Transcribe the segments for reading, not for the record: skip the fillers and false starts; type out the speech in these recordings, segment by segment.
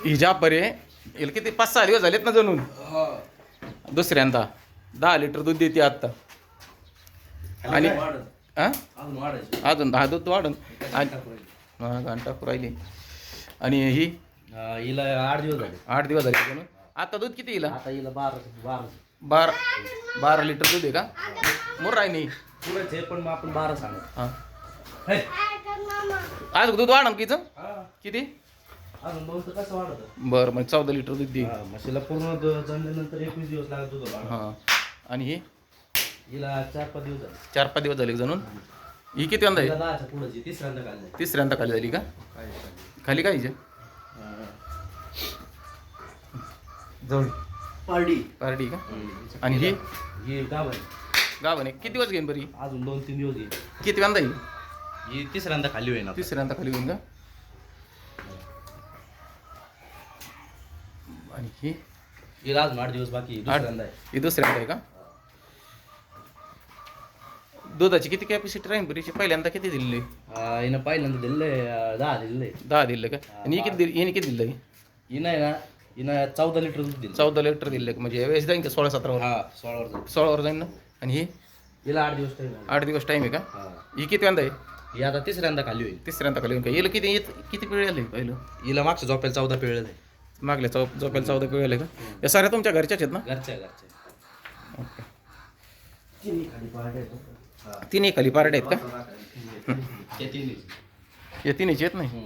हिजा बरे याला किती 5-6 दिवस झालेत ना जणून. दुसऱ्यांदा 10 लिटर दूध देते आत्ता. आणि अजून 10 दूध वाढून आणि घंटा राहिली. आणि ही हिला 8 दिवस झाले. 8 दिवस झाले म्हणून. आता दूध किती हिला? आता हिला 12 12 लिटर दूध आहे का? मोर आहे नाही पुरेच आहे, पण मग आपण 12 सांगा. हां आज दूध वाढन किचं किती? अजून 2 तर कसं वाढतं. बरं मग 14 लिटर दूध दे. म्हशीला पूर्ण जमल्यानंतर 21 दिवस लागत दूध. हां आणि ही हिला 4-5 दिवस झाले. 4-5 दिवस झाले जणून. ही किती वंदा आहे? 10च्या पुढे तिसऱ्यांदा खाल्ली. तिसऱ्यांदा खाली झाली का? खाली काय हिचे? जवळ पार्टी का? आणि ही गावाने किती दिवस घेईन बरी? अजून 2-3 दिवस घेईल. किती वंदा येईल? ही तिसऱ्यांदा खाली होईल. तिसऱ्यांदा खाली होईन का? आणि ही हिला अजून 8 दिवस बाकी. दुसऱ्यांदा आहे. ही दुसऱ्यांदा आहे का? दुधाची किती कॅपॅसिटी राहील बरीची? पहिल्यांदा किती दिलेली? हिनं पहिल्यांदा दिलंय 10 दिलंय. 10 दिलं का? आणि ही किती हिने किती दिलं? हिनं आहे ना, हिनं 14 लिटर दूध दिलं. 14 लिटर दिलं म्हणजे यावेळेस जाईन का 16-17 वर? 16 वर. 16 वर जाईन ना. आणि ही हिला 8 दिवस टाइम. 8 दिवस टाईम आहे का? ही किती वंदा आहे? ही आता तिसऱ्यांदा खाली होईल. तिसऱ्यांदा खाली होईन का? हिला किती पिळे आले पहिलं? हिला मागच्या झोपेला 14 पिळलं आहे. मागल्या झोपेला 14 पिळे आले का? या साऱ्या तुमच्या घरच्याच आहेत ना? घरच्या. ओके. तिन्ही खाली पार्ट आहे. तिन्ही खाली पारडे आहेत का? ते तिन्ही. या तिन्हीची आहेत नाही?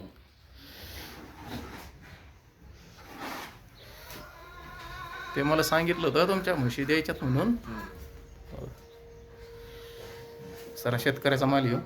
ते मला सांगितलं होतं तुमच्या म्हशी द्यायच्यात म्हणून. सरा शेतकऱ्याचा माल येऊ.